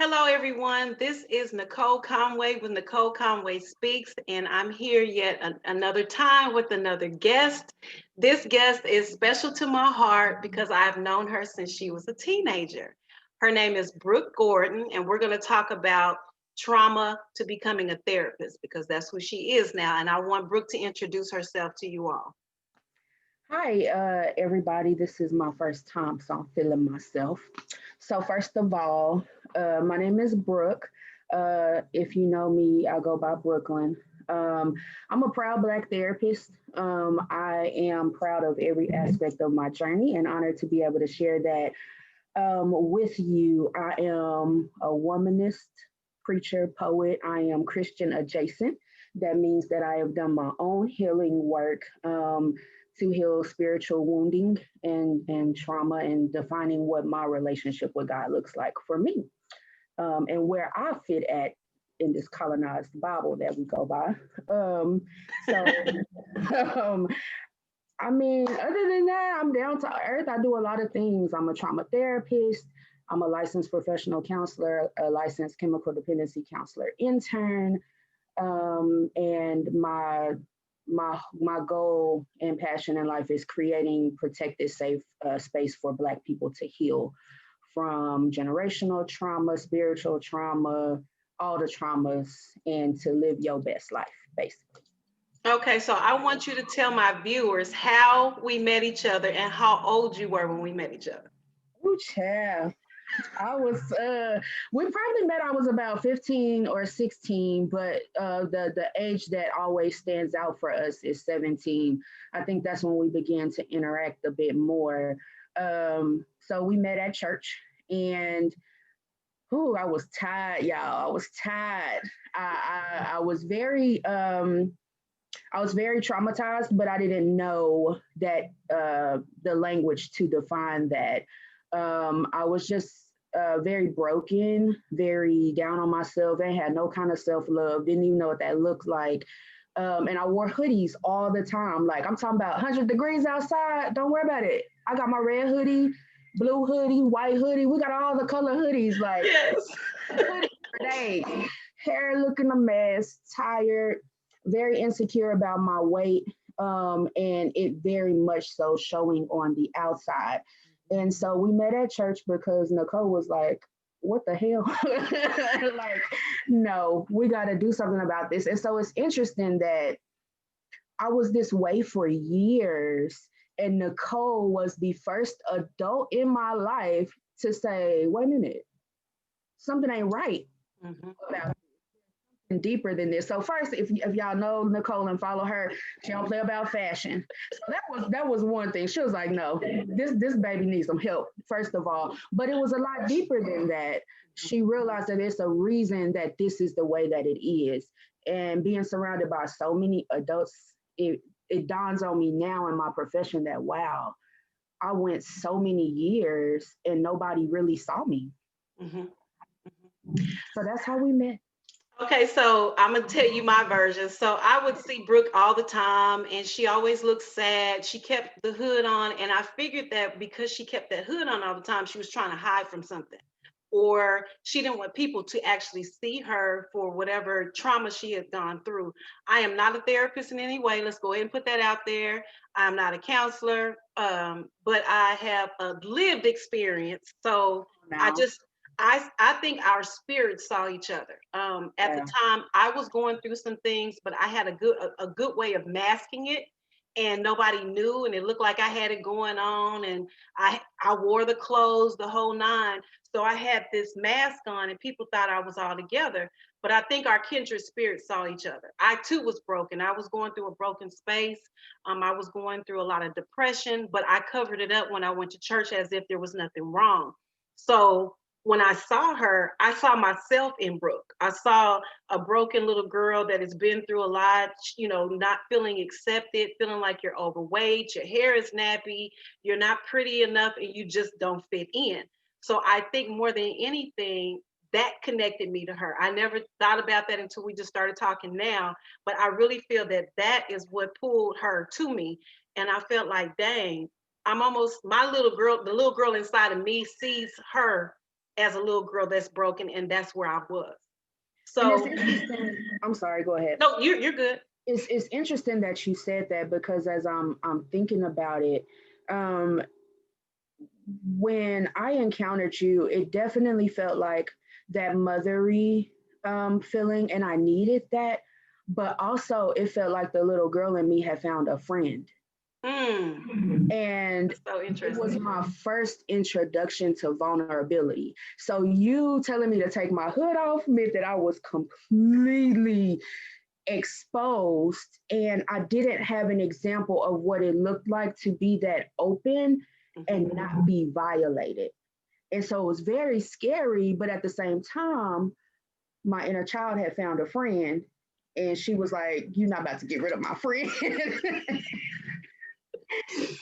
Hello, everyone. This is Nicole Conway with Nicole Conway Speaks, and I'm here yet another time with another guest. This guest is special to my heart because I've known her since she was a teenager. Her name is Brooke Gordon, and we're going to talk about trauma to becoming a therapist because that's who she is now. And I want Brooke to introduce herself to you all. Hi, everybody. This is my first time, so I'm feeling myself. So, first of all, my name is Brooke. If you know me, I go by Brooklyn. I'm a proud Black therapist. I am proud of every aspect of my journey and honored to be able to share that with you. I am a womanist, preacher, poet. I am Christian adjacent. That means that I have done my own healing work to heal spiritual wounding and trauma and defining what my relationship with God looks like for me and where I fit at in this colonized Bible that we go by. Um, so, um, I mean, other than that, I'm down to earth. I do a lot of things. I'm a trauma therapist. I'm a licensed professional counselor, a licensed chemical dependency counselor intern. And my goal and passion in life is creating protected, safe space for Black people to heal from generational trauma, spiritual trauma, all the traumas, and to live your best life, basically. Okay, so I want you to tell my viewers how we met each other and how old you were when we met each other. Ooh, child. I was we probably met I was about 15 or 16, but the age that always stands out for us is 17. I think that's when we began to interact a bit more. So we met at church and ooh, I was tired, y'all. I was tired. I was very traumatized, but I didn't know that the language to define that. I was just very broken, very down on myself, and had no kind of self love. Didn't even know what that looked like. And I wore hoodies all the time. Like I'm talking about 100 degrees outside. Don't worry about it. I got my red hoodie, blue hoodie, white hoodie. We got all the color hoodies. Like Yes. hoodie for days. Hair looking a mess, tired, very insecure about my weight, and it very much so showing on the outside. And so we met at church because Nicole was like, what the hell? Like, no, we got to do something about this. And so it's interesting that I was this way for years. And Nicole was the first adult in my life to say, wait a minute, something ain't right Mhm. about deeper than this. So first, if y'all know Nicole and follow her, she don't play about fashion. So that was one thing. She was like, no, this baby needs some help, first of all. But it was a lot deeper than that. She realized that it's a reason that this is the way that it is. And being surrounded by so many adults, it dawns on me now in my profession that wow, I went so many years and nobody really saw me. Mhm. So that's how we met. Okay, so I'm gonna tell you my version. So I would see Brooke all the time, and she always looked sad. She kept the hood on, and I figured that because she kept that hood on all the time, she was trying to hide from something, or she didn't want people to actually see her for whatever trauma she had gone through. I am not a therapist in any way. Let's go ahead and put that out there. I'm not a counselor, but I have a lived experience. So I Now, just I think our spirits saw each other. At the yeah. time, I was going through some things, but I had a good way of masking it, and nobody knew, and it looked like I had it going on, and I wore the clothes, the whole nine. So I had this mask on, and people thought I was all together. But I think our kindred spirits saw each other. I too was broken. I was going through a broken space. I was going through a lot of depression, but I covered it up when I went to church as if there was nothing wrong. So when I saw her, I saw myself in Brooke. I saw a broken little girl that has been through a lot, not feeling accepted, feeling like you're overweight, your hair is nappy, you're not pretty enough, and you just don't fit in. So I think more than anything, that connected me to her. I never thought about that until we just started talking now, but I really feel that that is what pulled her to me. And I felt like, dang, I'm almost my little girl, the little girl inside of me sees her as a little girl that's broken, and that's where I was. And it's So interesting. I'm sorry, go ahead. no, you're good. It's interesting that you said that because as I'm thinking about it, um, when I encountered you, it definitely felt like that mothery feeling, and I needed that. But also, it felt like the little girl in me had found a friend. Mm, And that's so it was interesting. my first introduction to vulnerability. So, you telling me to take my hood off meant that I was completely exposed and I didn't have an example of what it looked like to be that open Mhm. and not be violated. And so it was very scary, but at the same time, my inner child had found a friend and she was like, "You're not about to get rid of my friend."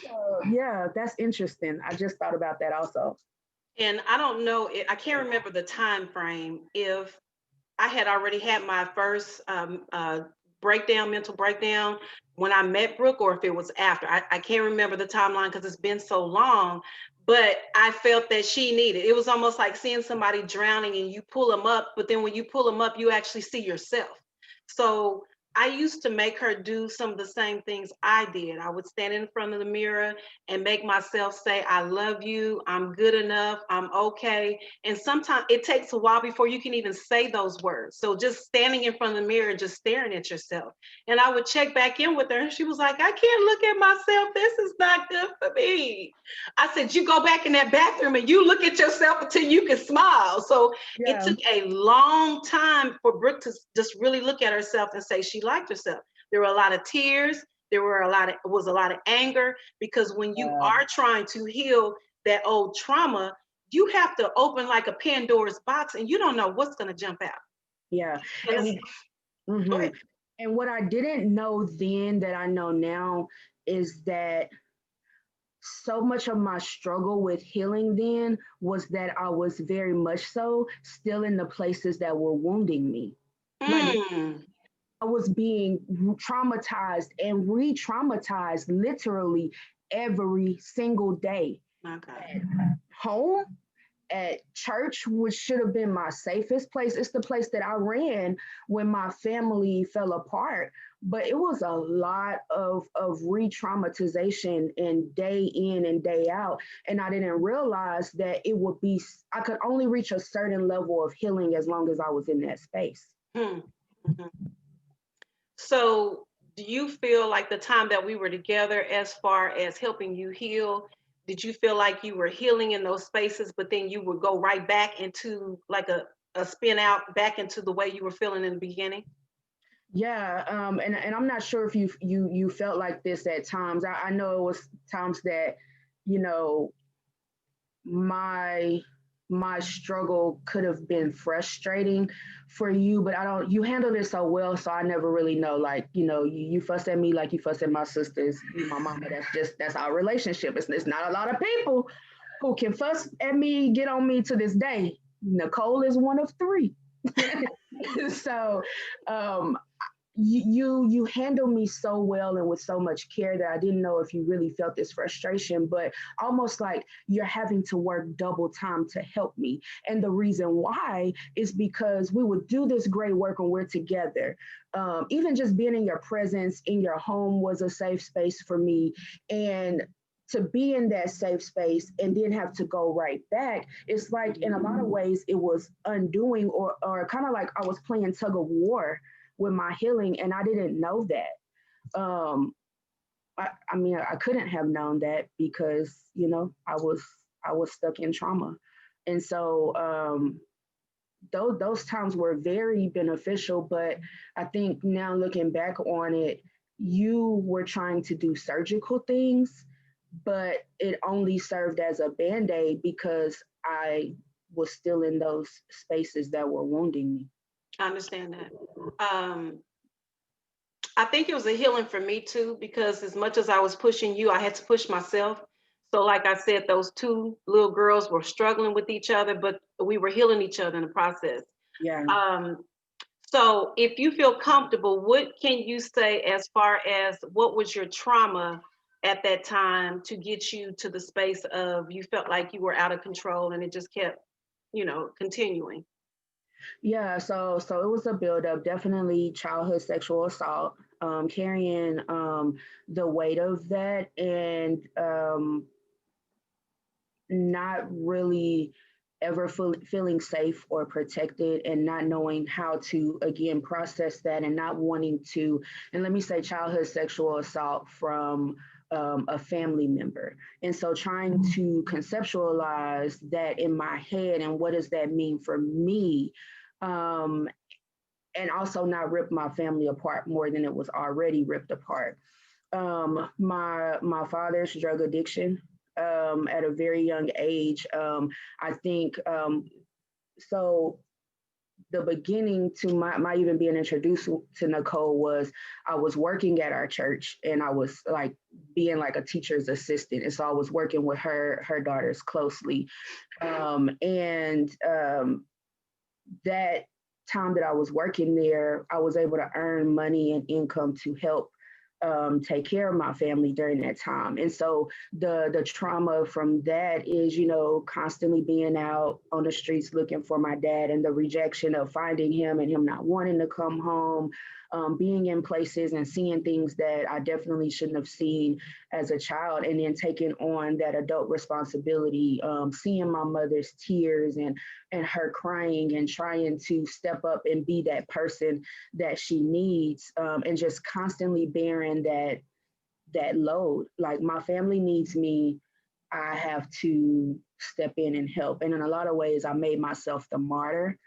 So, yeah, that's interesting. I just thought about that also. And I don't know, I can't remember the time frame if I had already had my first breakdown, mental breakdown when I met Brooke, or if it was after. I can't remember the timeline because it's been so long. But I felt that she needed. It was almost like seeing somebody drowning and you pull them up, but then when you pull them up, you actually see yourself. So I used to make her do some of the same things I did. I would stand in front of the mirror and make myself say, "I love you. I'm good enough. I'm okay." And sometimes it takes a while before you can even say those words. So just standing in front of the mirror and just staring at yourself. And I would check back in with her, and she was like, "I can't look at myself. This is not good for me." I said, "You go back in that bathroom and you look at yourself until you can smile." So it Yeah, took a long time for Brooke to just really look at herself and say she liked herself. There were a lot of tears. There were was a lot of anger, because when you yeah, are trying to heal that old trauma, you have to open like a Pandora's box and you don't know what's going to jump out. yeah. And it's, And go mhm. ahead. And what I didn't know then that I know now is that so much of my struggle with healing then was that I was very much so still in the places that were wounding me. Like Mm, I was being traumatized and re traumatized literally every single day my God. at home, at church, which should have been my safest place. It's the place that I ran when my family fell apart. But it was a lot of re-traumatization and day in and day out. And I didn't realize that it would be, I could only reach a certain level of healing as long as I was in that space. Hmm. Mhm. So, do you feel like the time that we were together, as far as helping you heal, did you feel like you were healing in those spaces, but then you would go right back into like a spin out back into the way you were feeling in the beginning? Yeah, and I'm not sure if you felt like this at times. I know it was times that, you know, my my struggle could have been frustrating for you, but I don't you handled it so well, so I never really know. Like, you fuss at me like you fuss at my sisters, my mama. That's our relationship. It's not a lot of people who can fuss at me, get on me to this day. Nicole is one of three. So um you handle me so well and with so much care that I didn't know if you really felt this frustration, but almost like you're having to work double time to help me. And the reason why is because we would do this great work when we're together. Even just being in your presence in your home was a safe space for me. And to be in that safe space and then have to go right back, it's like in a lot of ways it was undoing or kind of like I was playing tug of war with my healing, and I didn't know that. I mean, I couldn't have known that because I was stuck in trauma, and so those times were very beneficial. But I think now looking back on it, you were trying to do surgical things, but it only served as a band aid because I was still in those spaces that were wounding me. I understand that. Um, I think it was a healing for me too, because as much as I was pushing you, I had to push myself. So, like I said, those two little girls were struggling with each other, but we were healing each other in the process. Yeah. Um, so, if you feel comfortable, what can you say as far as what was your trauma at that time to get you to the space of you felt like you were out of control and it just kept continuing. Yeah, so it was a buildup, definitely childhood sexual assault, carrying the weight of that, and not really ever feeling safe or protected, and not knowing how to again process that, and not wanting to, and let me say childhood sexual assault from a family member. And so trying to conceptualize that in my head, and what does that mean for me, um, and also not rip my family apart more than it was already ripped apart. My father's drug addiction, at a very young age. I think, so. The beginning to my even being introduced to Nicole was, I was working at our church, and I was like being like a teacher's assistant, and so I was working with her daughters closely, and that time that I was working there, I was able to earn money and income to help take care of my family during that time. And so the trauma from that is, constantly being out on the streets looking for my dad, and the rejection of finding him and him not wanting to come home, being in places and seeing things that I definitely shouldn't have seen as a child, and then taking on that adult responsibility, seeing my mother's tears, and her crying, and trying to step up and be that person that she needs, and just constantly bearing that load. Like, my family needs me, I have to step in and help. And in a lot of ways, I made myself the martyr.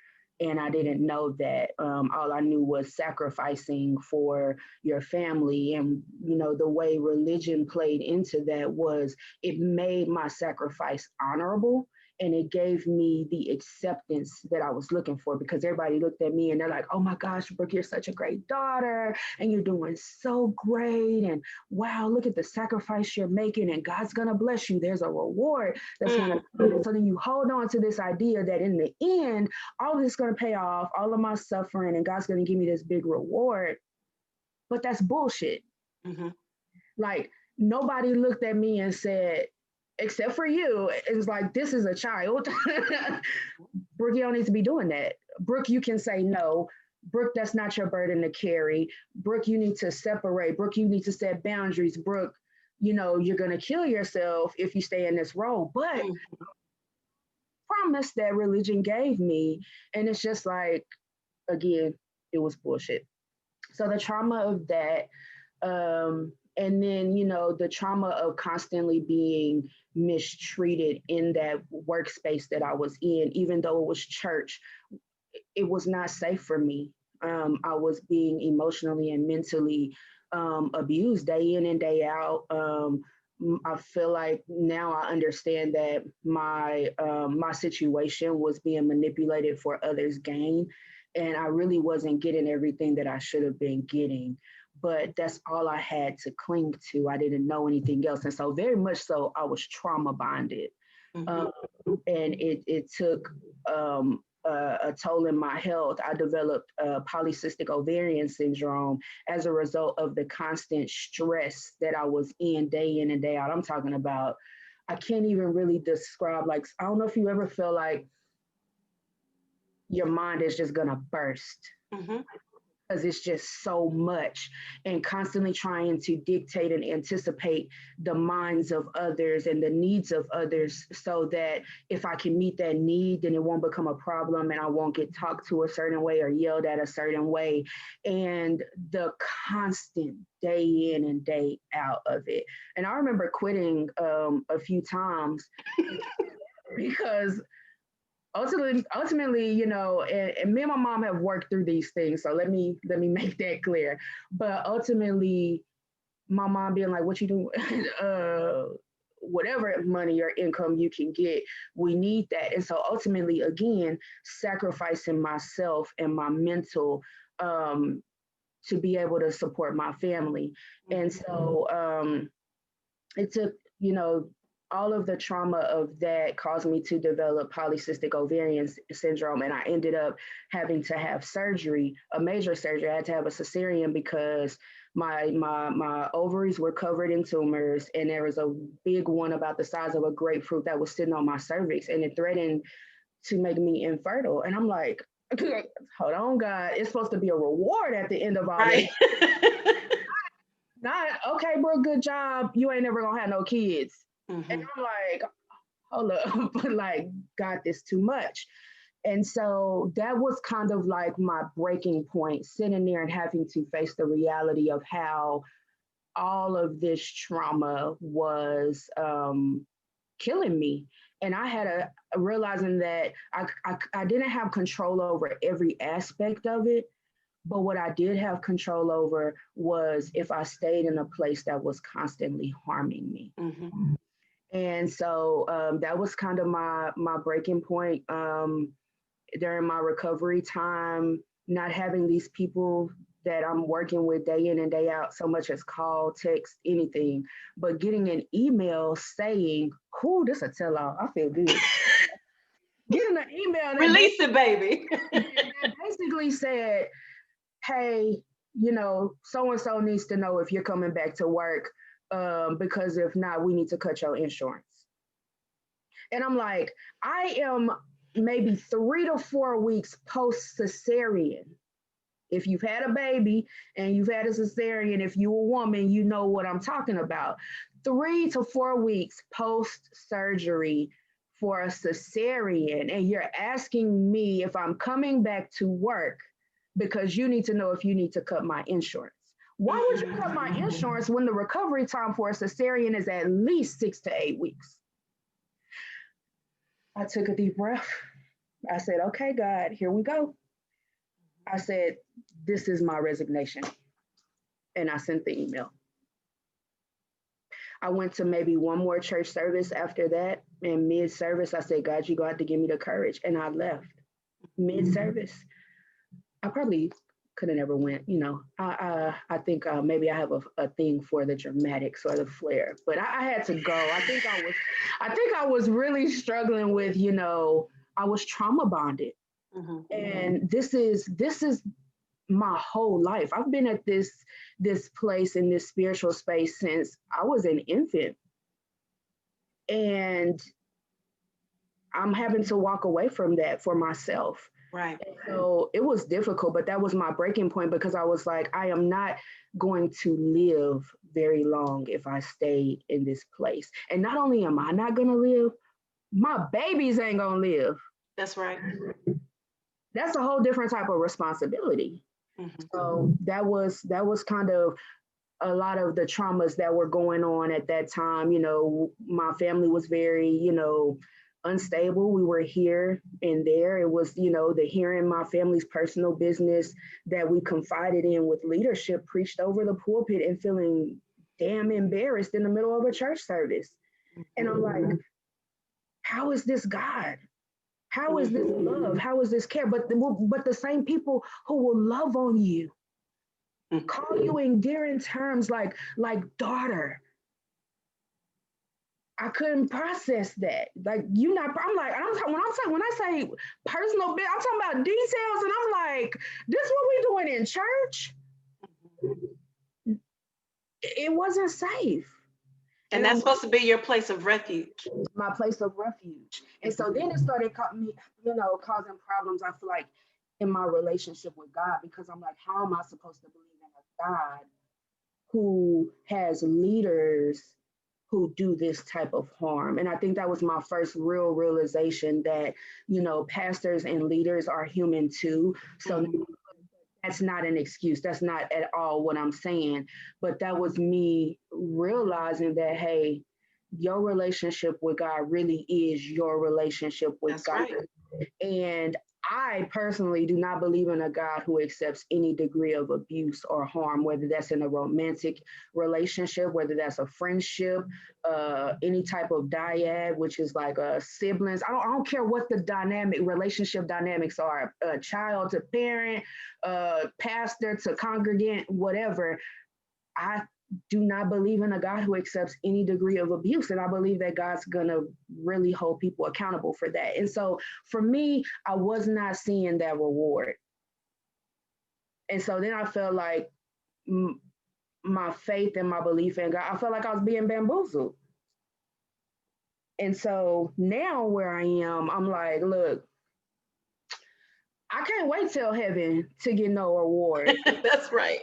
And I didn't know that. All I knew was sacrificing for your family. And, the way religion played into that was, it made my sacrifice honorable. And it gave me the acceptance that I was looking for, because everybody looked at me and they're like, oh my gosh, Brooke, you're such a great daughter and you're doing so great. And wow, look at the sacrifice you're making, and God's going to bless you. There's a reward that's going to come. So then you hold on to this idea that in the end, all of this is going to pay off, all of my suffering, and God's going to give me this big reward. But that's bullshit. Mm-hmm. Like, nobody looked at me and said, except for you, it's like, this is a child. Brooke, you don't need to be doing that. Brooke, you can say no. Brooke, that's not your burden to carry. Brooke, you need to separate. Brooke, you need to set boundaries. Brooke, you're going to kill yourself if you stay in this role. But promise that religion gave me. And it's just like, again, it was bullshit. So the trauma of that, and then, the trauma of constantly being mistreated in that workspace that I was in, even though it was church, it was not safe for me. I was being emotionally and mentally abused day in and day out. I feel like now I understand that my situation was being manipulated for others' gain, and I really wasn't getting everything that I should have been getting. But that's all I had to cling to. I didn't know anything else, and so very much so, I was trauma bonded, and it took a toll in my health. I developed polycystic ovarian syndrome as a result of the constant stress that I was in and day out. I'm talking about, I can't even really describe, like, I don't know if you ever feel like your mind is just gonna burst. Because it's just so much, and constantly trying to dictate and anticipate the minds of others and the needs of others, so that if I can meet that need, then it won't become a problem, and I won't get talked to a certain way or yelled at a certain way. And the constant day in and day out of it. And I remember quitting a few times because ultimately, and me and my mom have worked through these things. So let me make that clear. But ultimately, my mom being like, "What you doing? Whatever money or income you can get, we need that." And so ultimately, again, sacrificing myself and my mental, to be able to support my family. And so it took, all of the trauma of that caused me to develop polycystic ovarian syndrome. And I ended up having to have surgery, a major surgery. I had to have a cesarean because my ovaries were covered in tumors, and there was a big one about the size of a grapefruit that was sitting on my cervix, and it threatened to make me infertile. And I'm like, hold on, God, it's supposed to be a reward at the end of all this. Right. Not, okay, bro, good job. You ain't never gonna have no kids. And Hmm. I'm like, hold up, but like, God, this too much. And so that was kind of like my breaking point, sitting there and having to face the reality of how all of this trauma was killing me. And I had a realizing that I didn't have control over every aspect of it, but what I did have control over was if I stayed in a place that was constantly harming me. Hmm. And so that was kind of my breaking point during my recovery time, not having these people that I'm working with day in and day out so much as call, text, anything, but getting an email saying, "Whoo, this a tell all. I feel good." Getting an email Release it, baby. that basically said, "Hey, so and so needs to know if you're coming back to work, because if not, we need to cut your insurance." And I'm like, I am maybe 3 to 4 weeks post cesarean. If you've had a baby and you've had a cesarean, if you're a woman, you know what I'm talking about. 3 to 4 weeks post surgery for a cesarean, and you're asking me if I'm coming back to work because you need to know if you need to cut my insurance. Why would you cut my insurance when the recovery time for a cesarean is at least 6 to 8 weeks? I took a deep breath. I said, okay, God, here we go. I said, this is my resignation. And I sent the email. I went to maybe one more church service after that. And mid service, I said, God, you got to give me the courage. And I left mid service. I probably could have never went, I think maybe I have a thing for the dramatics or the flair, but I had to go. I think I was really struggling with, I was trauma bonded. Hmm. And this is my whole life. I've been at this place in this spiritual space since I was an infant. And I'm having to walk away from that for myself. Right. And so it was difficult, but that was my breaking point because I was like, I am not going to live very long if I stay in this place. And not only am I not going to live, my babies ain't going to live. That's right. That's a whole different type of responsibility. Hmm. So that was kind of a lot of the traumas that were going on at that time. My family was very, unstable. We were here and there. It was, the hearing my family's personal business that we confided in with leadership preached over the pulpit and feeling damn embarrassed in the middle of a church service. And I'm like, how is this God? How is this love? How is this care? But the same people who will love on you, call you endearing terms like daughter. I couldn't process that. Like you not. I'm like when I say personal bit, I'm talking about details, and I'm like, this what we doing in church? It wasn't safe. And that's supposed to be your place of refuge. My place of refuge. And so then it started causing problems. I feel like in my relationship with God because I'm like, how am I supposed to believe in a God who has leaders who do this type of harm? And I think that was my first real realization that, pastors and leaders are human too. So that's not an excuse. That's not at all what I'm saying. But that was me realizing that, hey, your relationship with God really is your relationship with That's God. right. And I personally do not believe in a God who accepts any degree of abuse or harm, whether that's in a romantic relationship, whether that's a friendship, any type of dyad, which is like siblings. I don't care what the relationship dynamics are, child to parent, pastor to congregant, whatever. I do not believe in a God who accepts any degree of abuse. And I believe that God's going to really hold people accountable for that. And so for me, I was not seeing that reward. And so then I felt like my faith and my belief in God, I felt like I was being bamboozled. And so now where I am, I'm like, look, I can't wait till heaven to get no reward That's right.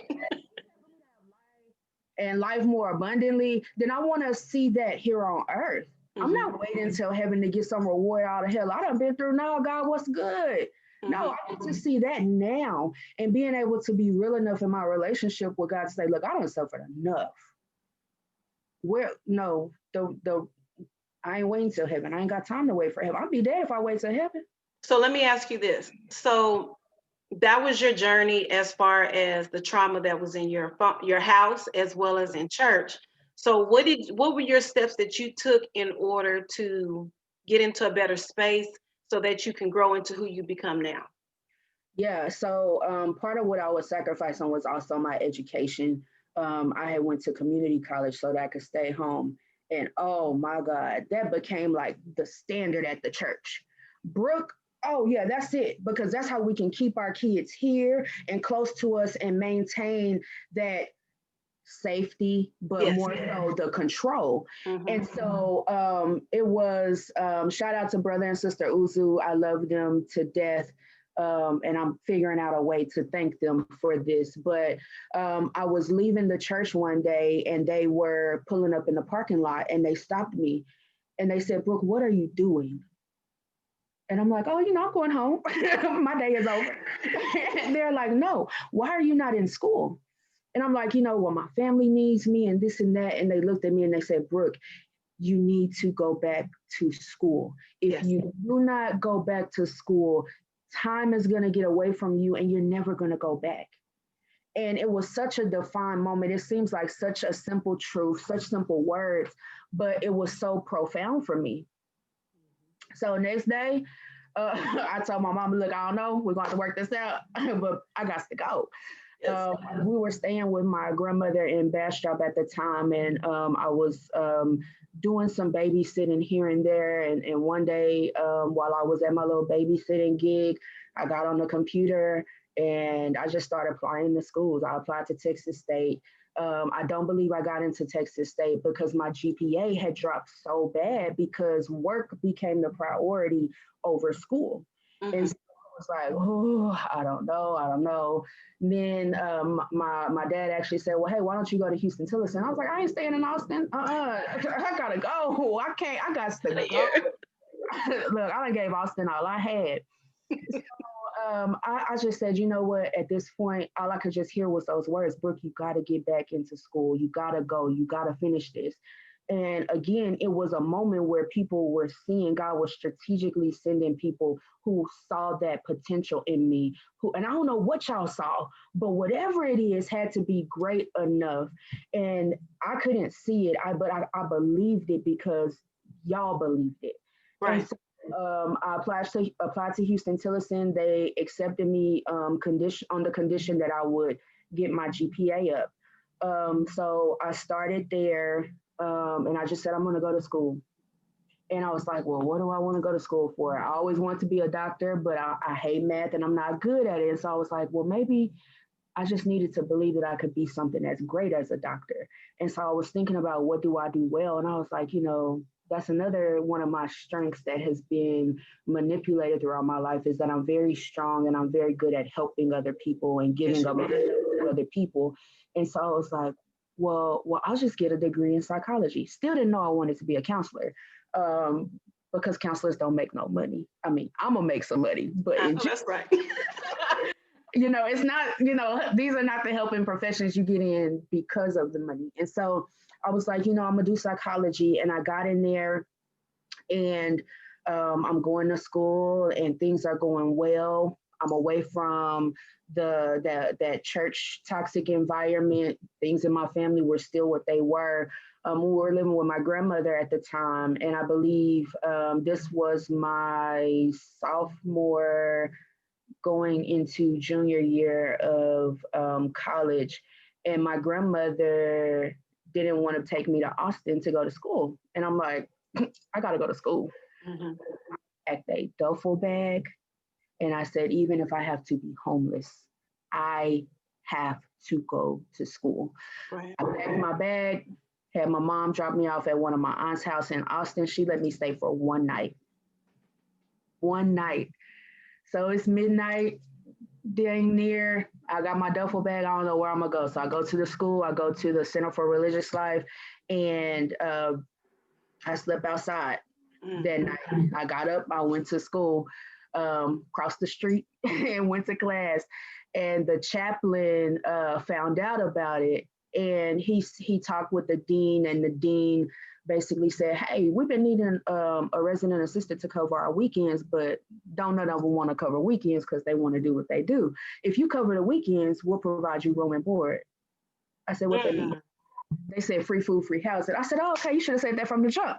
and life more abundantly, then I want to see that here on earth. I'm Hmm. not waiting until heaven to get some reward out of hell. I done been through now, God, what's good? No, Hmm. I get to see that now and being able to be real enough in my relationship with God to say, look, I don't suffer enough. Where no, the I ain't waiting till heaven. I ain't got time to wait for heaven. I'll be dead if I wait till heaven. So let me ask you this. So that was your journey as far as the trauma that was in your house as well as in church. So what were your steps that you took in order to get into a better space so that you can grow into who you become now? Yeah, so part of what I was sacrificing was also my education. I had went to community college so that I could stay home. And oh my God, that became like the standard at the church. Brooke, oh yeah, that's it, because that's how we can keep our kids here and close to us and maintain that safety, but Yes. more so the control. Hmm. And so it was shout out to brother and sister Uzu. I love them to death. And I'm figuring out a way to thank them for this. But I was leaving the church one day and they were pulling up in the parking lot and they stopped me and they said, Brooke, what are you doing? And I'm like, oh, I'm going home. My day is over. And they're like, no, why are you not in school? And I'm like, well, my family needs me and this and that. And they looked at me and they said, Brooke, you need to go back to school. If Yes. you do not go back to school, time is going to get away from you and you're never going to go back. And it was such a defined moment. It seems like such a simple truth, such simple words, but it was so profound for me. So next day, I told my mom, look, I don't know, we're going to have to work this out, but I got to go. Yes. We were staying with my grandmother in Bastrop at the time, and I was doing some babysitting here and there. And one day, while I was at my little babysitting gig, I got on the computer and I just started applying to schools. I applied to Texas State. I don't believe I got into Texas State because my GPA had dropped so bad because work became the priority over school. And Hmm. so I was like, oh, I don't know. And then my dad actually said, well, hey, why don't you go to Houston Tillotson? I was like, I ain't staying in Austin. I gotta go. I can't. I got to go. Yeah. Look, I done gave Austin all I had. I just said, you know what? At this point, all I could just hear was those words, Brooke, you got to get back into school. You got to go. You got to finish this. And again, it was a moment where people were seeing God was strategically sending people who saw that potential in me. Who, and I don't know what y'all saw, but whatever it is had to be great enough. And I couldn't see it, I believed it because y'all believed it. And Right. so I applied to Houston Tillotson. They accepted me condition on the condition that I would get my GPA up. So I started there, and I just said I'm going to go to school. And I was like, well, what do I want to go to school for? I always wanted to be a doctor, but I hate math and I'm not good at it. And so I was like, well, maybe I just needed to believe that I could be something as great as a doctor. And so I was thinking about what do I do well? And I was like, that's another one of my strengths that has been manipulated throughout my life is that I'm very strong and I'm very good at helping other people and Yes, giving you of myself are. to other people. And so I was like, well, I'll just get a degree in psychology. Still didn't know I wanted to be a counselor. Um, because counselors don't make no money. I mean, I'm gonna make some money, but I in know that's right. it's not, these are not the helping professions you get in because of the money. And so I was like, I'm gonna do psychology. And I got in there and I'm going to school and things are going well. I'm away from that church toxic environment. Things in my family were still what they were. We were living with my grandmother at the time, and I believe this was my sophomore going into junior year of college, and my grandmother didn't want to take me to Austin to go to school. And I'm like, I got to go to school. Hmm. Packed a duffel bag. And I said, even if I have to be homeless, I have to go to school. Right. I packed my bag, had my mom drop me off at one of my aunt's house in Austin. She let me stay for one night. One night. So it's midnight, dang near. I got my duffel bag. I don't know where I'm gonna go. So I go to the school. I go to the Center for Religious Life, and I slept outside Mm. that night. I got up. I went to school, crossed the street, and went to class. And the chaplain found out about it, and he talked with the dean, and the dean basically said, "Hey, we've been needing a resident assistant to cover our weekends, but don't none of them want to cover weekends because they want to do what they do. If you cover the weekends, we'll provide you room and board." I said, "What they mean?" Mm. They said free food, free housing. I said, "Oh, okay, you should have said that from the jump."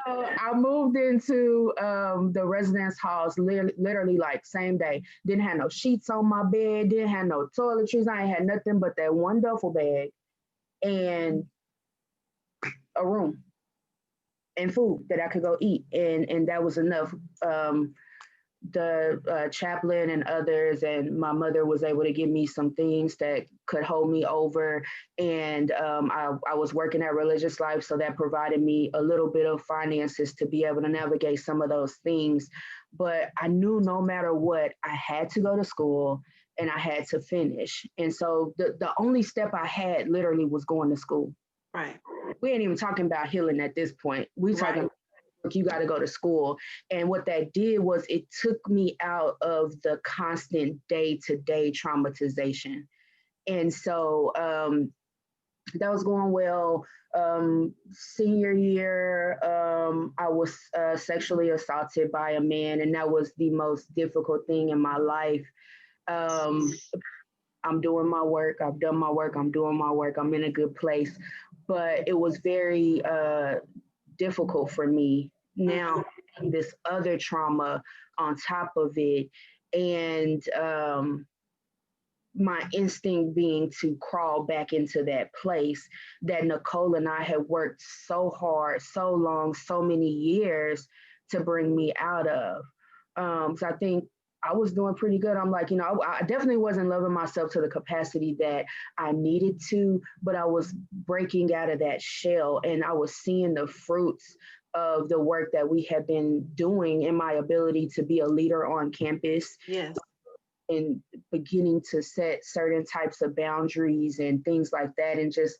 So I moved into the residence halls literally like same day. Didn't have no sheets on my bed, didn't have no toiletries. I ain't had nothing but that one duffel bag and a room and food that I could go eat, and that was enough. The chaplain and others and my mother was able to give me some things that could hold me over, and I was working at Religious Life, so that provided me a little bit of finances to be able to navigate some of those things. But I knew no matter what, I had to go to school and I had to finish, and so the only step I had literally was going to school. Right. We ain't even talking about healing at this point. We talking, Right. you got to go to school. And what that did was it took me out of the constant day-to-day traumatization. And so that was going well. Senior year, I was sexually assaulted by a man, and that was the most difficult thing in my life. um, I'm doing my work, I've done my work, I'm doing my work, I'm in a good place, but it was very difficult for me now, Mhm. this other trauma on top of it, and my instinct being to crawl back into that place that Nicole and I had worked so hard, so long, so many years to bring me out of. So I think I was doing pretty good. I'm like, I definitely wasn't loving myself to the capacity that I needed to, but I was breaking out of that shell and I was seeing the fruits of the work that we had been doing in my ability to be a leader on campus Yes. and beginning to set certain types of boundaries and things like that, and just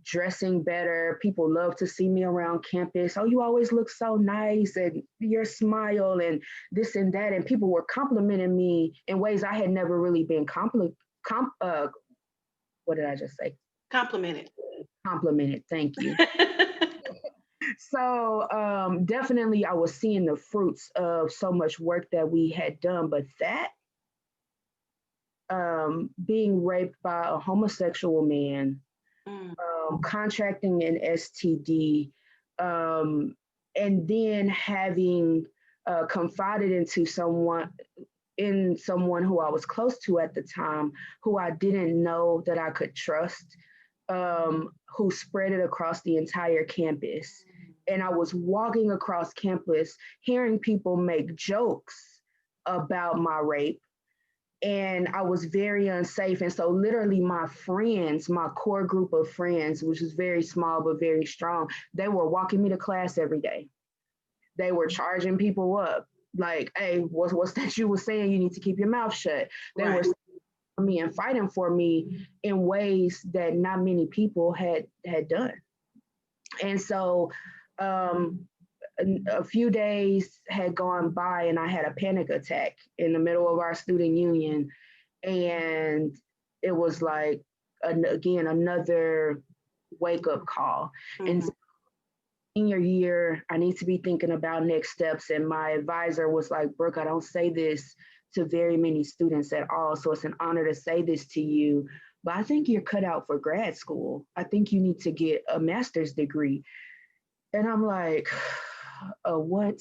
dressing better. People love to see me around campus. Oh, you always look so nice, and your smile and this and that. And people were complimenting me in ways I had never really been what did I just say? Complimented. Complimented. Thank you. So definitely I was seeing the fruits of so much work that we had done, but that being raped by a homosexual man, Mm. contracting an STD, and then having confided in someone who I was close to at the time, who I didn't know that I could trust, who spread it across the entire campus. And I was walking across campus, hearing people make jokes about my rape, and I was very unsafe. And so, literally, my friends, my core group of friends, which is very small but very strong, they were walking me to class every day. They were charging people up, like, "Hey, what's that you were saying? You need to keep your mouth shut." They were Right. for me and fighting for me in ways that not many people had done. And so, um, a few days had gone by, and I had a panic attack in the middle of our student union, and it was like again another wake up call. And Mhm. senior year, I need to be thinking about next steps. And my advisor was like, "Brooke, I don't say this to very many students at all, so it's an honor to say this to you, but I think you're cut out for grad school. I think you need to get a master's degree." And I'm like, what?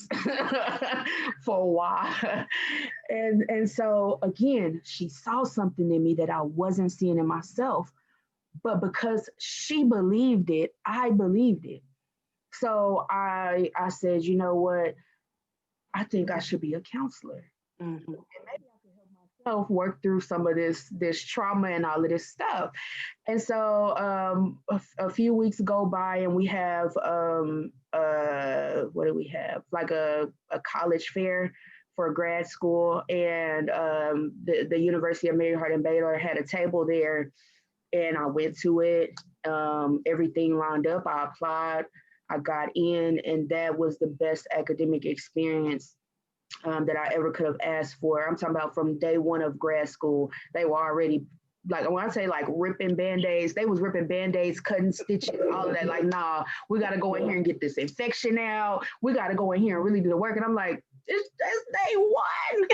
For why? And so again, she saw something in me that I wasn't seeing in myself. But because she believed it, I believed it. So I said, you know what? I think I should be a counselor. Mhm. And maybe I can help myself work through some of this trauma and all of this stuff. And so a few weeks go by, and we have what do we have? Like a college fair for grad school, and the University of Mary Hardin Baylor had a table there, and I went to it. Everything lined up. I applied. I got in, and that was the best academic experience that I ever could have asked for. I'm talking about from day one of grad school. They were already, like, when I say like ripping band-aids, they was ripping band-aids, cutting stitches, all of that. Like, nah, we got to go in here and get this infection out. We got to go in here and really do the work. And I'm like, that's day one.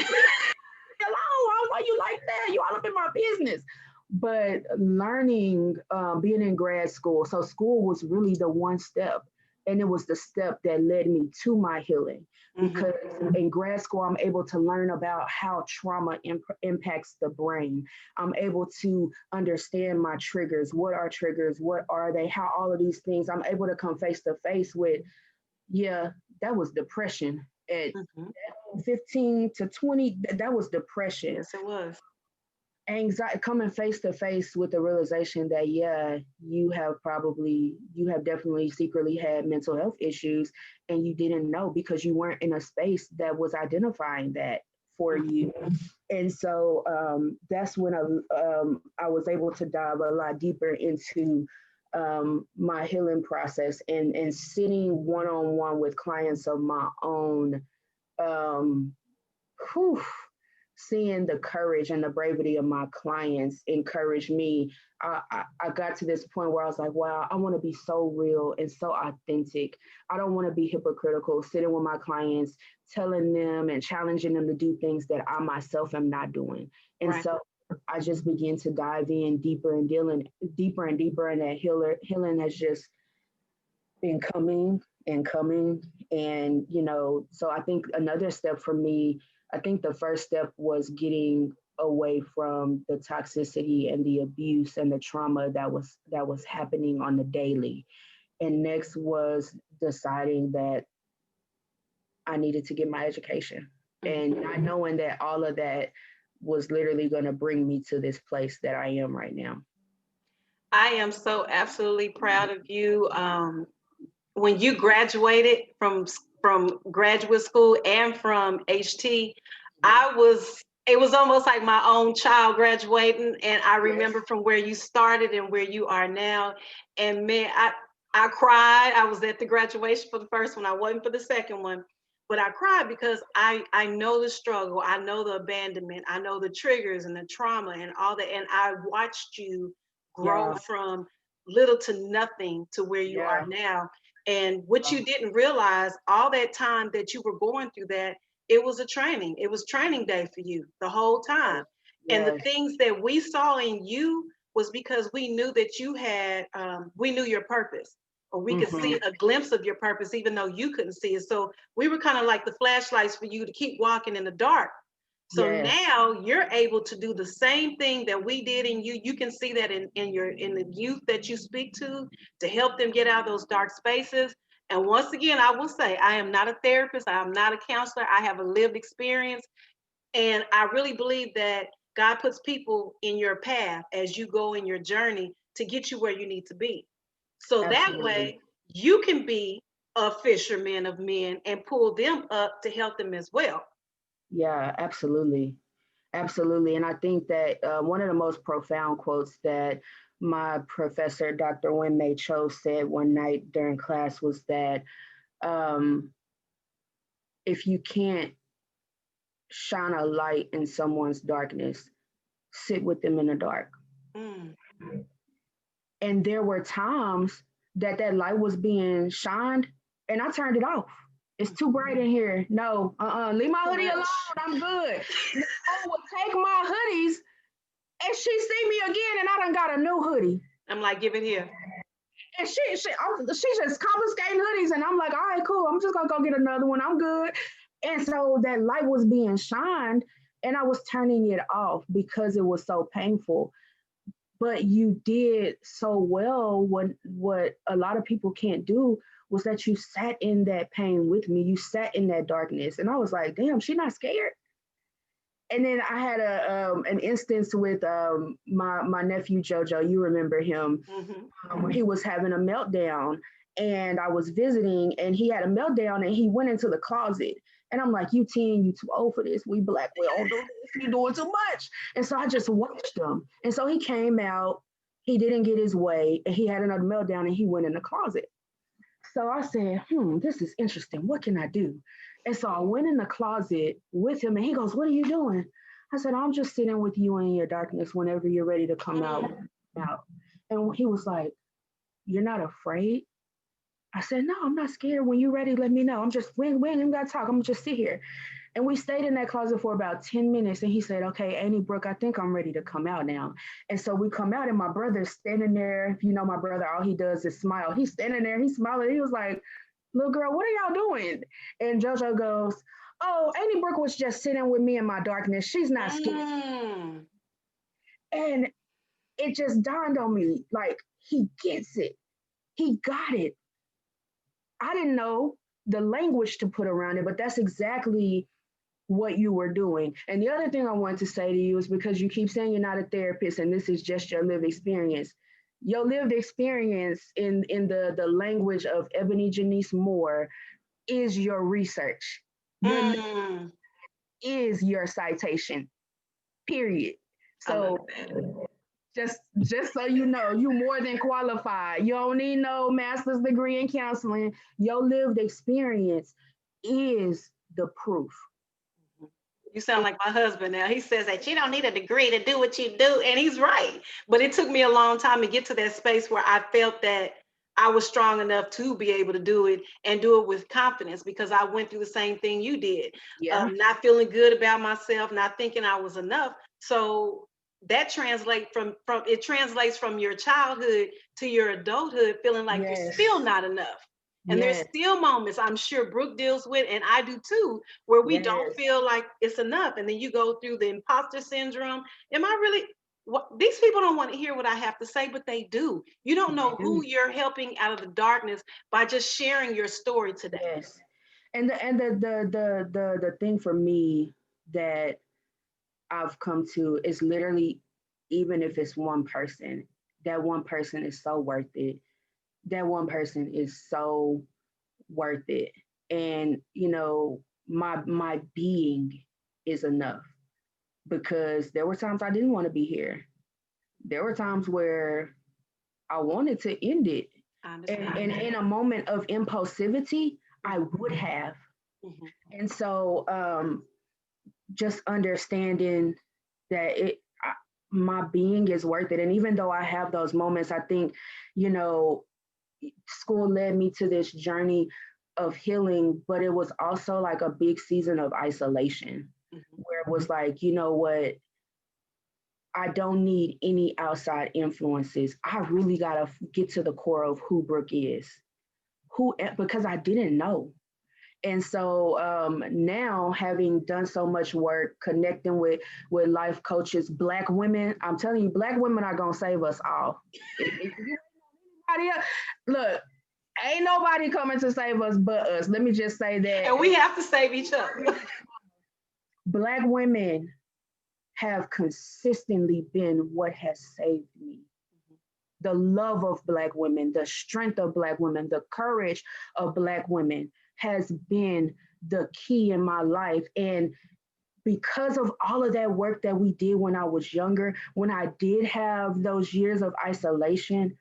Hello, I don't know you like that. You all up in my business. But learning, being in grad school, so school was really the one step. And it was the step that led me to my healing. Because in grad school, I'm able to learn about how trauma impacts the brain. I'm able to understand my triggers. What are triggers? What are they? How all of these things. I'm able to come face to face with, yeah, that was depression. At 15 to 20, that was depression. Yes, it was. Anxiety, coming face to face with the realization that, yeah, you have definitely secretly had mental health issues, and you didn't know because you weren't in a space that was identifying that for you. And so that's when I was able to dive a lot deeper into my healing process, and sitting one-on-one with clients of my own. Whew, seeing the courage and the bravery of my clients encourage me. I got to this point where I was like, wow, I want to be so real and so authentic. I don't want to be hypocritical, sitting with my clients, telling them and challenging them to do things that I myself am not doing. And so I just began to dive in deeper and deeper and deeper, and that healing has just been coming and coming. And, so I think another step for me, I think the first step was getting away from the toxicity and the abuse and the trauma that was happening on the daily. And next was deciding that I needed to get my education, and not knowing that all of that was literally going to bring me to this place that I am right now. I am so absolutely proud of you. When you graduated from graduate school and from HT, it was almost like my own child graduating. And I remember from where you started and where you are now. And man, I cried. I was at the graduation for the first one. I wasn't for the second one, but I cried because I know the struggle. I know the abandonment. I know the triggers and the trauma and all that. And I watched you grow from little to nothing to where you are now. And what you didn't realize, all that time that you were going through that, it was training day for you the whole time. And the things that we saw in you was because we knew that you had, we knew your purpose, or we could see a glimpse of your purpose, even though you couldn't see it. So we were kind of like the flashlights for you to keep walking in the dark. So now you're able to do the same thing that we did in you. You can see that in the youth that you speak to help them get out of those dark spaces. And once again, I will say, I am not a therapist. I am not a counselor. I have a lived experience. And I really believe that God puts people in your path as you go in your journey to get you where you need to be. So that way you can be a fisherman of men and pull them up to help them as well. Yeah, absolutely. Absolutely. And I think that one of the most profound quotes that my professor, Dr. Winmay Cho, said one night during class was that if you can't shine a light in someone's darkness, sit with them in the dark. And there were times that light was being shined and I turned it off. It's too bright in here. No, leave my hoodie alone. I'm good. Nicole would take my hoodies and she see me again and I done got a new hoodie. I'm like, give it here. And she just confiscating hoodies and I'm like, all right, cool. I'm just gonna go get another one. I'm good. And so that light was being shined and I was turning it off because it was so painful. But you did so well. What a lot of people can't do was that you sat in that pain with me. You sat in that darkness. And I was like, damn, she's not scared. And then I had an instance with my nephew, JoJo. You remember him. He was having a meltdown. and I was visiting, and he had a meltdown, and he went into the closet. And I'm like, you 10, you too old for this. We black, we all do this. You doing too much. And so I just watched him. And so he came out, he didn't get his way, and he had another meltdown, and he went in the closet. So I said, this is interesting. What can I do? And so I went in the closet with him, and he goes, what are you doing? I said, I'm just sitting with you in your darkness whenever you're ready to come out. And he was like, you're not afraid? I said, no, I'm not scared. When you're ready, let me know. We ain't even got to talk. I'm going to just sit here. And we stayed in that closet for about 10 minutes. And he said, okay, Annie, Brooke, I think I'm ready to come out now. And so we come out, and my brother's standing there. If you know my brother, all he does is smile. He's standing there, he's smiling. He was like, little girl, what are y'all doing? And JoJo goes, oh, Annie Brooke was just sitting with me in my darkness. She's not scared. And it just dawned on me, like, he gets it. He got it. I didn't know the language to put around it, but that's exactly what you were doing. And the other thing I want to say to you is, because you keep saying you're not a therapist and this is just your lived experience. Your lived experience in the language of Ebony Janice Moore is your research. Is your citation, period. So just so you know, you more than qualified. You don't need no master's degree in counseling. Your lived experience is the proof. You sound like my husband now. He says that you don't need a degree to do what you do. And he's right. But it took me a long time to get to that space where I felt that I was strong enough to be able to do it and do it with confidence, because I went through the same thing you did. Not feeling good about myself, not thinking I was enough. So that translates from your childhood to your adulthood, feeling like you're still not enough. And there's still moments I'm sure Brooke deals with, and I do too, where we don't feel like it's enough. And then you go through the imposter syndrome. Am I really, these people don't want to hear what I have to say, but they do. You don't know who you're helping out of the darkness by just sharing your story today. Yes. And the thing for me that I've come to is literally, even if it's one person, that one person is so worth it. That one person is so worth it. And my being is enough, because there were times I didn't want to be here. There were times where I wanted to end it. And in a moment of impulsivity, I would have. And so just understanding that my being is worth it. And even though I have those moments, I think, school led me to this journey of healing, but it was also like a big season of isolation, where it was like, you know what, I don't need any outside influences. I really got to get to the core of who Brooke is, because I didn't know. And so now, having done so much work connecting with life coaches, Black women, I'm telling you, Black women are going to save us all. Look, ain't nobody coming to save us but us. Let me just say that. And we have to save each other. Black women have consistently been what has saved me. The love of Black women, the strength of Black women, the courage of Black women has been the key in my life. And because of all of that work that we did when I was younger, when I did have those years of isolation,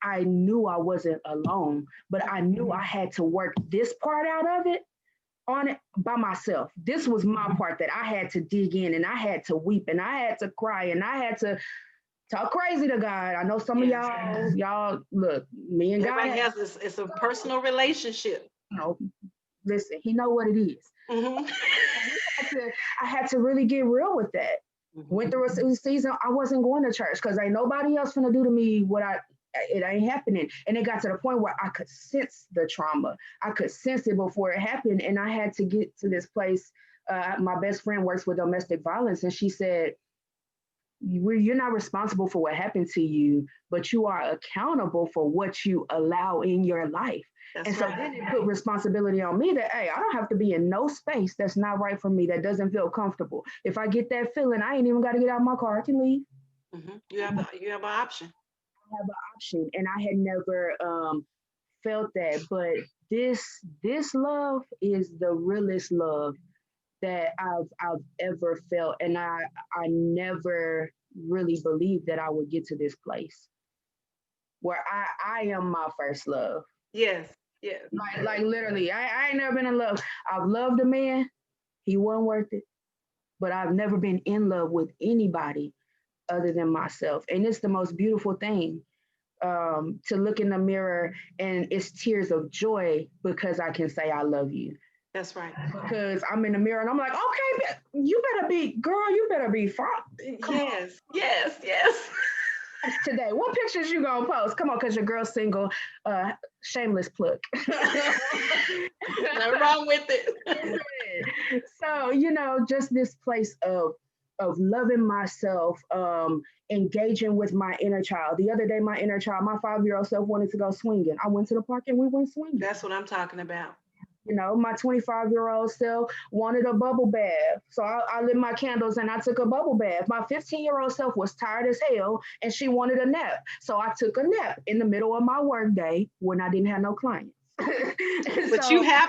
I knew I wasn't alone, but I knew I had to work this part out of it on it by myself. This was my part that I had to dig in, and I had to weep, and I had to cry, and I had to talk crazy to God. I know some of y'all look, me and everybody God has it's a personal relationship. Listen, he know what it is. I had to really get real with that. Went through a season I wasn't going to church because ain't nobody else gonna do to me what it ain't happening. And it got to the point where I could sense the trauma. I could sense it before it happened. And I had to get to this place. My best friend works with domestic violence, and she said, you're not responsible for what happened to you, but you are accountable for what you allow in your life. That's so then it put responsibility on me that, hey, I don't have to be in no space that's not right for me, that doesn't feel comfortable. If I get that feeling, I ain't even got to get out of my car. I can leave. You have an option. I have an option. And I had never felt that, but this love is the realest love that I've ever felt, and I never really believed that I would get to this place where I am my first love. Yes, yes. Like literally, I ain't never been in love. I've loved a man, he wasn't worth it, but I've never been in love with anybody other than myself, and it's the most beautiful thing. To look in the mirror and it's tears of joy because I can say I love you. That's right. Because I'm in the mirror and I'm like, okay, you better be, girl, you better be fine. Yes, yes, yes. Today, what pictures you gonna post? Come on, because your girl's single. Shameless plug. Nothing wrong with it. So just this place of loving myself, engaging with my inner child. The other day, my inner child, my 5-year-old self wanted to go swinging. I went to the park and we went swinging. That's what I'm talking about. My 25-year-old self wanted a bubble bath. So I lit my candles and I took a bubble bath. My 15-year-old self was tired as hell and she wanted a nap. So I took a nap in the middle of my work day when I didn't have no clients. But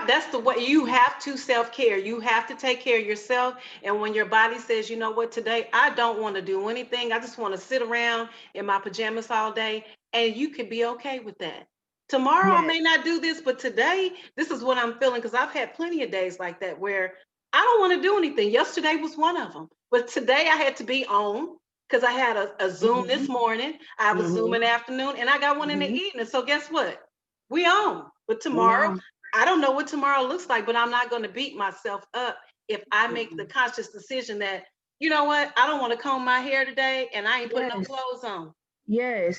that's the way you have to self-care. You have to take care of yourself. And when your body says, you know what, today I don't want to do anything, I just want to sit around in my pajamas all day, and you could be okay with that. Tomorrow I may not do this, but today this is what I'm feeling, because I've had plenty of days like that where I don't want to do anything. Yesterday was one of them, but today I had to be on because I had a Zoom this morning. I have a Zoom in the afternoon, and I got one in the evening. So guess what? We on. But tomorrow, I don't know what tomorrow looks like, but I'm not going to beat myself up if I make the conscious decision that, you know what, I don't want to comb my hair today and I ain't putting no clothes on. Yes.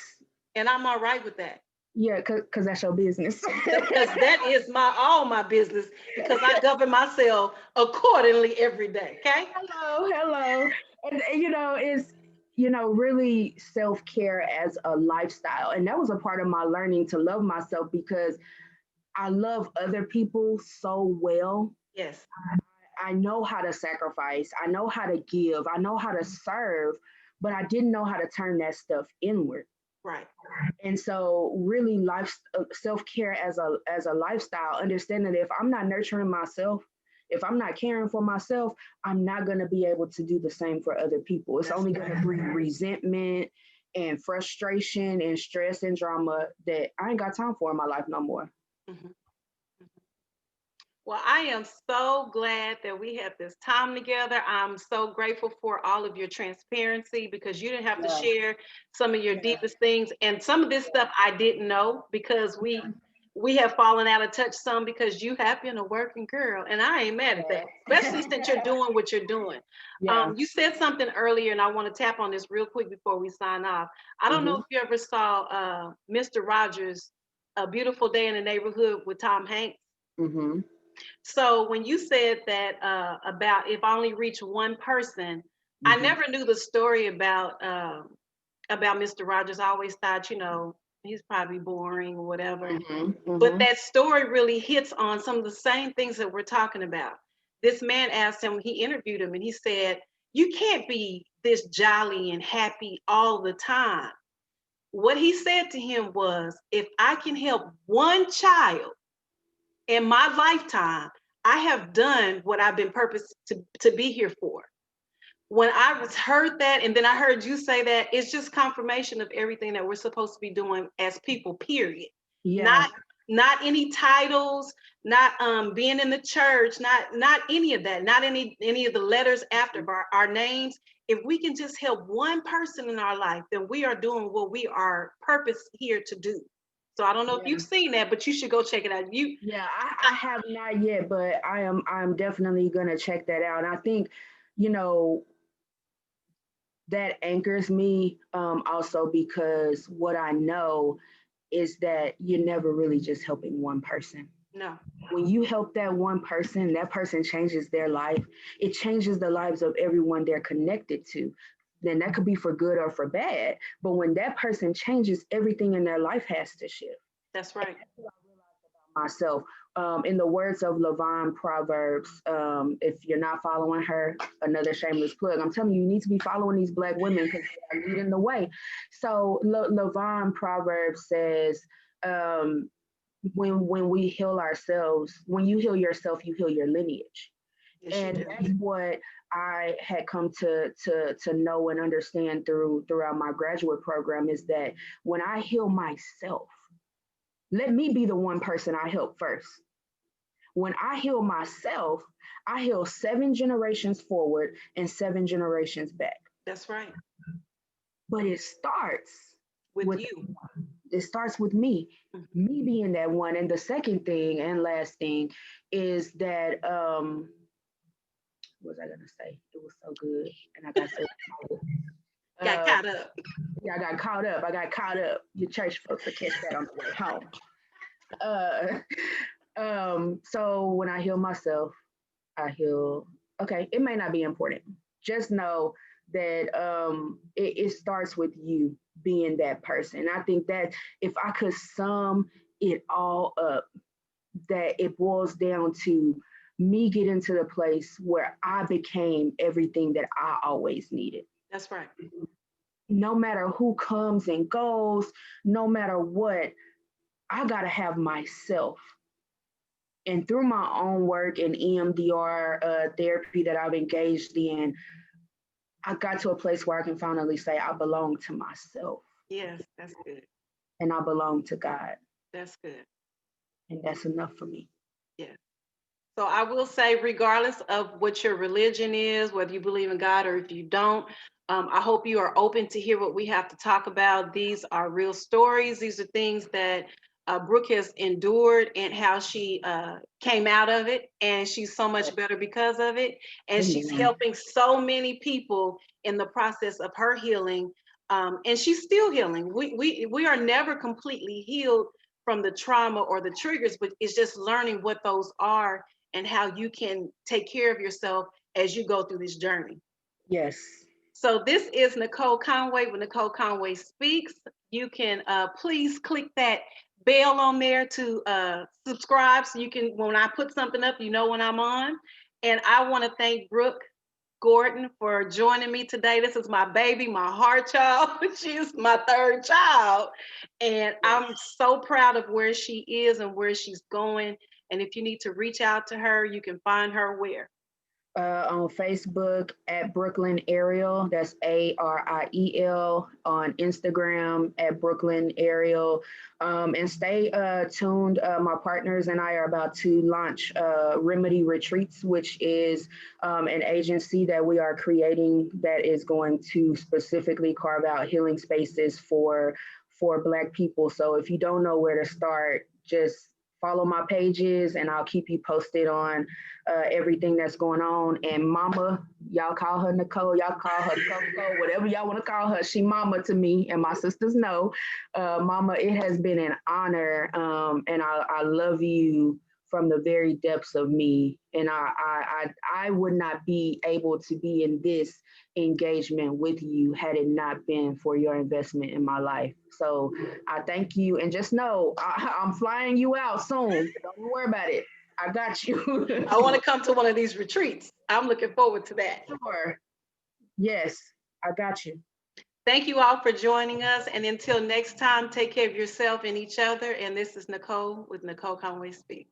And I'm all right with that. Yeah, because that's your business. Because that is all my business, because I govern myself accordingly every day. Okay. Hello. And it's really self-care as a lifestyle. And that was a part of my learning to love myself, because I love other people so well. Yes. I know how to sacrifice. I know how to give. I know how to serve, but I didn't know how to turn that stuff inward. Right. And so really self-care as a lifestyle, understanding that if I'm not nurturing myself, if I'm not caring for myself, I'm not going to be able to do the same for other people. It's only going to bring resentment and frustration and stress and drama that I ain't got time for in my life no more. Mm-hmm. Well, I am so glad that we had this time together. I'm so grateful for all of your transparency, because you didn't have to share some of your deepest things. And some of this stuff I didn't know, because we have fallen out of touch some, because you have been a working girl, and I ain't mad at that, especially since you're doing what you're doing. You said something earlier, and I want to tap on this real quick before we sign off. I don't know if you ever saw Mr. Rogers' A Beautiful Day in the Neighborhood with Tom Hanks. So when you said that about if I only reach one person, I never knew the story about Mr. Rogers. I always thought, he's probably boring or whatever. But that story really hits on some of the same things that we're talking about. This man asked him, he interviewed him, and he said, you can't be this jolly and happy all the time. What he said to him was, if I can help one child in my lifetime, I have done what I've been purposed to be here for. When I heard that, and then I heard you say that, it's just confirmation of everything that we're supposed to be doing as people, period. Not any titles, not being in the church, not any of that, not any of the letters after our names. If we can just help one person in our life, then we are doing what we are purposed here to do. So I don't know if you've seen that, but you should go check it out. I have not yet, but I'm definitely gonna check that out. And I think, that anchors me also, because what I know is that you're never really just helping one person. No. When you help that one person, that person changes their life. It changes the lives of everyone they're connected to. Then that could be for good or for bad. But when that person changes, everything in their life has to shift. That's right. That's what I realized about myself. In the words of Levon Proverbs, if you're not following her, another shameless plug. I'm telling you, you need to be following these Black women, because they are leading the way. So Levon Proverbs says, when we heal ourselves, when you heal yourself, you heal your lineage. Yes, you And do. that's what I had come to know and understand throughout my graduate program, is that when I heal myself, let me be the one person I help first. When I heal myself, I heal 7 generations forward and 7 generations back. That's right. But it starts With with you. it starts with me, Mhm. me being that one. And the second thing and last thing is that what was I gonna say? It was so good, and I got so excited. Got Uh, caught up. yeah, I got caught up. I got caught up. Your church folks will catch that on the way home. Uh, so when I heal myself, I heal. Okay, it may not be important. Just know that it starts with you being that person. I think that if I could sum it all up, that it boils down to me getting to the place where I became everything that I always needed. That's right. No matter who comes and goes, no matter what, I got to have myself. And through my own work and EMDR therapy that I've engaged in, I got to a place where I can finally say I belong to myself Yes, that's good. and I belong to God. That's good. And that's enough for me. Yeah. So I will say, regardless of what your religion is, whether you believe in God or if you don't, I hope you are open to hear what we have to talk about. These are real stories. These are things that Brooke has endured and how she came out of it. And she's so much better because of it. And she's Amen. helping so many people in the process of her healing. And she's still healing. We are never completely healed from the trauma or the triggers, but it's just learning what those are and how you can take care of yourself as you go through this journey. Yes. So this is Nicole Conway with Nicole Conway Speaks. You can please click that bell on there to subscribe so you can, when I put something up, you know when I'm on. And I want to thank Brooke Gordon for joining me today. This is my baby, my heart child. She's my third child. And I'm so proud of where she is and where she's going. And if you need to reach out to her, you can find her where? On Facebook at Brooklyn Ariel. That's Ariel. On Instagram at Brooklyn Ariel. And stay tuned. My partners and I are about to launch Remedy Retreats, which is an agency that we are creating that is going to specifically carve out healing spaces for Black people. So if you don't know where to start, just follow my pages and I'll keep you posted on everything that's going on. And mama, y'all call her Nicole, y'all call her Coco, whatever y'all want to call her. She mama to me, and my sisters know. Mama, it has been an honor, and I love you from the very depths of me. And I would not be able to be in this engagement with you had it not been for your investment in my life. So I thank you, and just know I'm flying you out soon. Don't worry about it. I got you. I want to come to one of these retreats. I'm looking forward to that. Sure. Yes, I got you. Thank you all for joining us. And until next time, take care of yourself and each other. And this is Nicole with Nicole Conway Speaks.